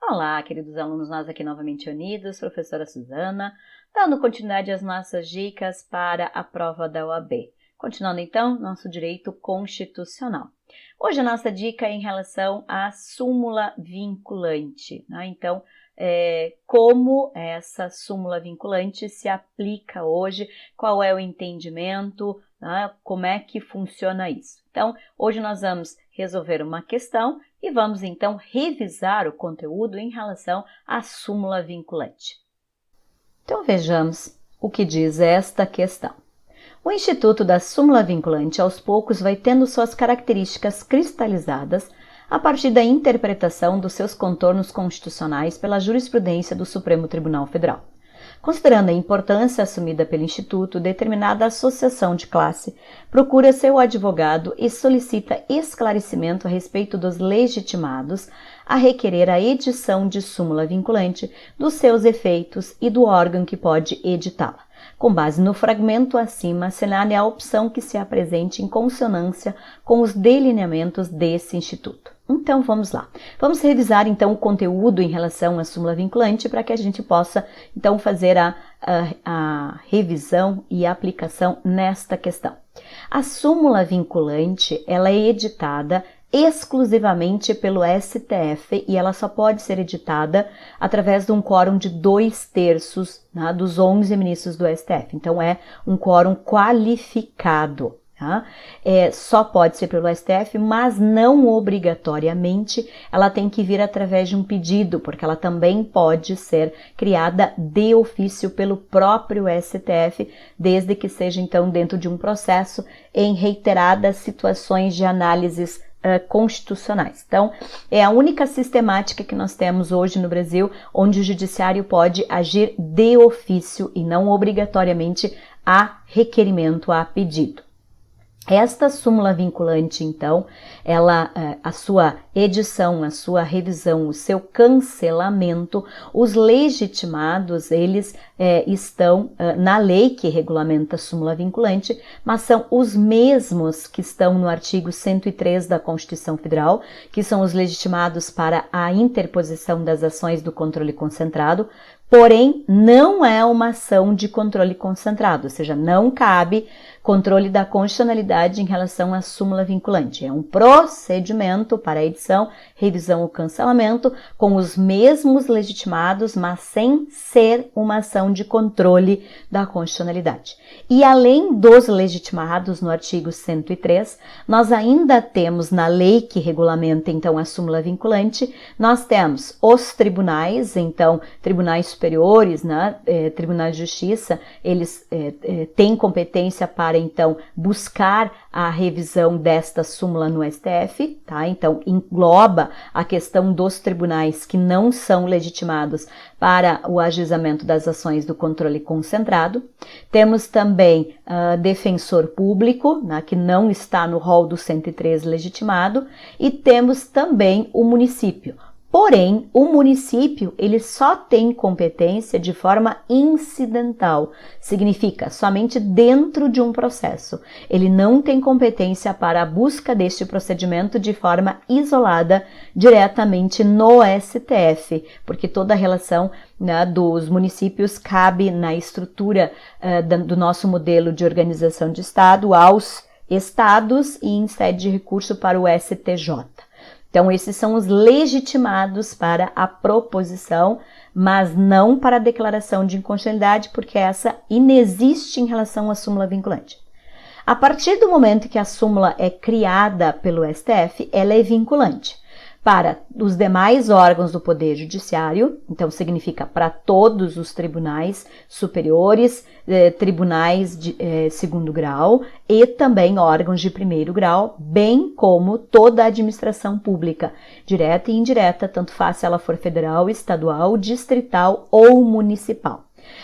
Olá, queridos alunos, nós aqui novamente unidos, professora Suzana, dando continuidade às nossas dicas para a prova da OAB. Continuando então, nosso direito constitucional. Hoje a nossa dica é em relação à súmula vinculante, né? Então, como essa súmula vinculante se aplica hoje, qual é o entendimento, né? Como é que funciona isso. Então, hoje nós vamos resolver uma questão e vamos então revisar o conteúdo em relação à súmula vinculante. Então vejamos o que diz esta questão. O instituto da súmula vinculante aos poucos vai tendo suas características cristalizadas a partir da interpretação dos seus contornos constitucionais pela jurisprudência do Supremo Tribunal Federal. Considerando a importância assumida pelo Instituto, determinada associação de classe procura seu advogado e solicita esclarecimento a respeito dos legitimados a requerer a edição de súmula vinculante, dos seus efeitos e do órgão que pode editá-la. Com base no fragmento acima, assinale a opção que se apresente em consonância com os delineamentos desse Instituto. Então, vamos lá. Vamos revisar, então, o conteúdo em relação à súmula vinculante para que a gente possa, então, fazer a revisão e a aplicação nesta questão. A súmula vinculante, ela é editada exclusivamente pelo STF e ela só pode ser editada através de um quórum de 2/3, né, dos 11 ministros do STF. Então, é um quórum qualificado. Tá? Só pode ser pelo STF, mas não obrigatoriamente ela tem que vir através de um pedido, porque ela também pode ser criada de ofício pelo próprio STF, desde que seja então dentro de um processo em reiteradas situações de análises constitucionais. Então, é a única sistemática que nós temos hoje no Brasil onde o judiciário pode agir de ofício e não obrigatoriamente a requerimento, a pedido. Esta súmula vinculante, então, a sua edição, a sua revisão, o seu cancelamento, os legitimados, eles estão na lei que regulamenta a súmula vinculante, mas são os mesmos que estão no artigo 103 da Constituição Federal, que são os legitimados para a interposição das ações do controle concentrado, porém, não é uma ação de controle concentrado, ou seja, não cabe controle da constitucionalidade em relação à súmula vinculante. É um procedimento para a edição, revisão ou cancelamento com os mesmos legitimados, mas sem ser uma ação de controle da constitucionalidade. E além dos legitimados no artigo 103, nós ainda temos na lei que regulamenta então a súmula vinculante, nós temos os tribunais, então tribunais superiores, né, tribunais de justiça, eles têm competência para então buscar a revisão desta súmula no STF, tá? Então engloba a questão dos tribunais que não são legitimados para o ajuizamento das ações do controle concentrado. Temos também defensor público, né, que não está no rol do 103 legitimado, e temos também o município. Porém, o município ele só tem competência de forma incidental, significa somente dentro de um processo. Ele não tem competência para a busca deste procedimento de forma isolada diretamente no STF, porque toda a relação, né, dos municípios cabe na estrutura do nosso modelo de organização de Estado aos estados e em sede de recurso para o STJ. Então, esses são os legitimados para a proposição, mas não para a declaração de inconstitucionalidade, porque essa inexiste em relação à súmula vinculante. A partir do momento que a súmula é criada pelo STF, ela é vinculante para os demais órgãos do Poder Judiciário, então significa para todos os tribunais superiores, tribunais de segundo grau e também órgãos de primeiro grau, bem como toda a administração pública, direta e indireta, tanto faz se ela for federal, estadual, distrital ou municipal.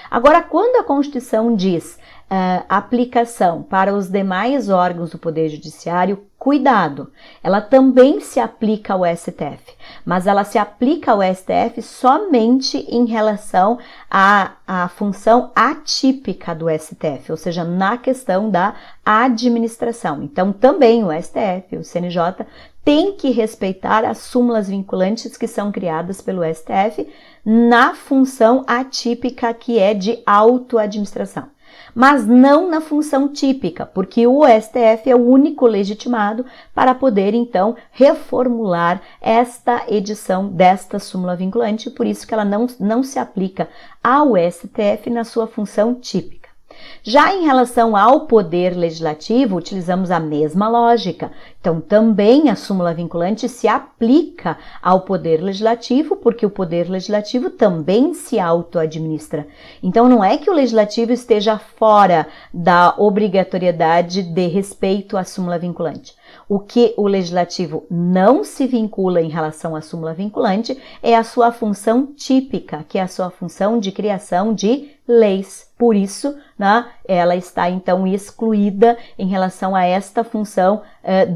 Agora, quando a Constituição diz aplicação para os demais órgãos do Poder Judiciário, Cuidado, ela também se aplica ao STF, mas ela se aplica ao STF somente em relação à função atípica do STF, ou seja, na questão da administração. Então, também o STF, o CNJ, tem que respeitar as súmulas vinculantes que são criadas pelo STF na função atípica que é de autoadministração, mas não na função típica, porque o STF é o único legitimado para poder, então, reformular esta edição desta súmula vinculante, por isso que ela não se aplica ao STF na sua função típica. Já em relação ao poder legislativo, utilizamos a mesma lógica. Então, também a súmula vinculante se aplica ao poder legislativo, porque o poder legislativo também se autoadministra. Então, não é que o legislativo esteja fora da obrigatoriedade de respeito à súmula vinculante. O que o legislativo não se vincula em relação à súmula vinculante é a sua função típica, que é a sua função de criação de leis. Por isso, né, ela está então excluída em relação a esta função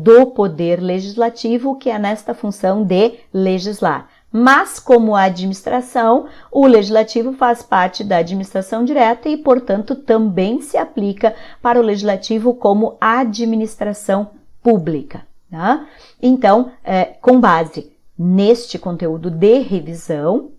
do poder legislativo, que é nesta função de legislar. Mas, como a administração, o legislativo faz parte da administração direta e, portanto, também se aplica para o legislativo como administração pública. Tá? Então, com base neste conteúdo de revisão,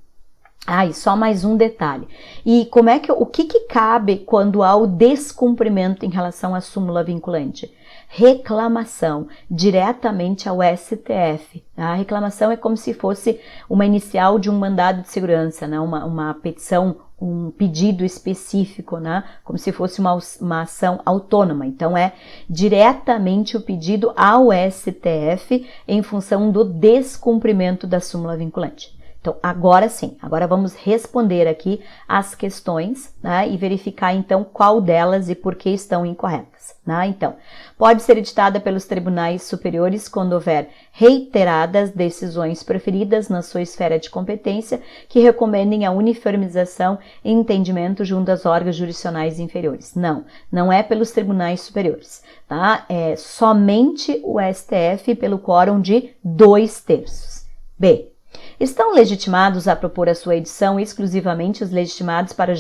e só mais um detalhe. E o que cabe quando há o descumprimento em relação à súmula vinculante? Reclamação diretamente ao STF. A reclamação é como se fosse uma inicial de um mandado de segurança, né? Uma petição, um pedido específico, né? Como se fosse uma ação autônoma. Então, é diretamente o pedido ao STF em função do descumprimento da súmula vinculante. Então, agora sim, agora vamos responder aqui as questões, né, e verificar então qual delas e por que estão incorretas. Né? Então, pode ser editada pelos tribunais superiores quando houver reiteradas decisões proferidas na sua esfera de competência que recomendem a uniformização e entendimento junto aos órgãos jurisdicionais inferiores. Não é pelos tribunais superiores, tá? É somente o STF pelo quórum de 2/3. B. Estão legitimados a propor a sua edição exclusivamente os legitimados para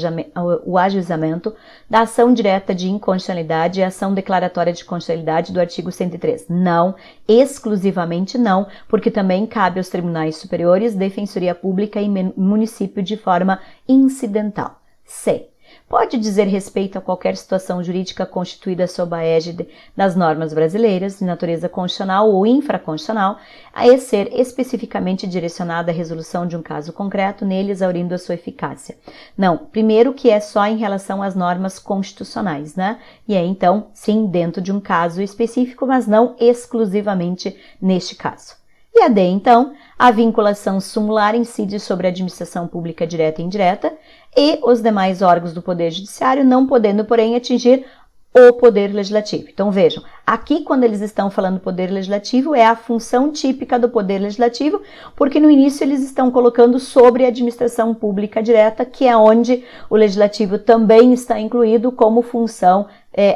o ajuizamento da ação direta de inconstitucionalidade e ação declaratória de constitucionalidade do artigo 103. Não, exclusivamente não, porque também cabe aos tribunais superiores, defensoria pública e município de forma incidental. C. Pode dizer respeito a qualquer situação jurídica constituída sob a égide das normas brasileiras de natureza constitucional ou infraconstitucional, a ser especificamente direcionada à resolução de um caso concreto, nele exaurindo a sua eficácia. Não, primeiro que é só em relação às normas constitucionais, né? E é então, sim, dentro de um caso específico, mas não exclusivamente neste caso. E a D, então, a vinculação sumular incide sobre a administração pública direta e indireta e os demais órgãos do Poder Judiciário, não podendo, porém, atingir o Poder Legislativo. Então, vejam, aqui quando eles estão falando Poder Legislativo, é a função típica do Poder Legislativo, porque no início eles estão colocando sobre a administração pública direta, que é onde o Legislativo também está incluído como função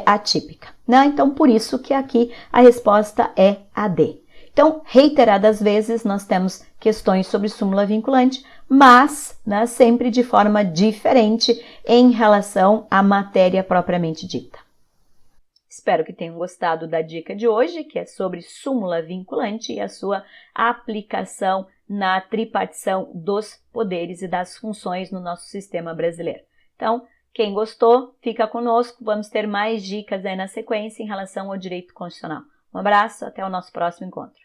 atípica. Né? Então, por isso que aqui a resposta é a D. Então, reiteradas vezes, nós temos questões sobre súmula vinculante, mas, né, sempre de forma diferente em relação à matéria propriamente dita. Espero que tenham gostado da dica de hoje, que é sobre súmula vinculante e a sua aplicação na tripartição dos poderes e das funções no nosso sistema brasileiro. Então, quem gostou, fica conosco, vamos ter mais dicas aí na sequência em relação ao direito constitucional. Um abraço, até o nosso próximo encontro.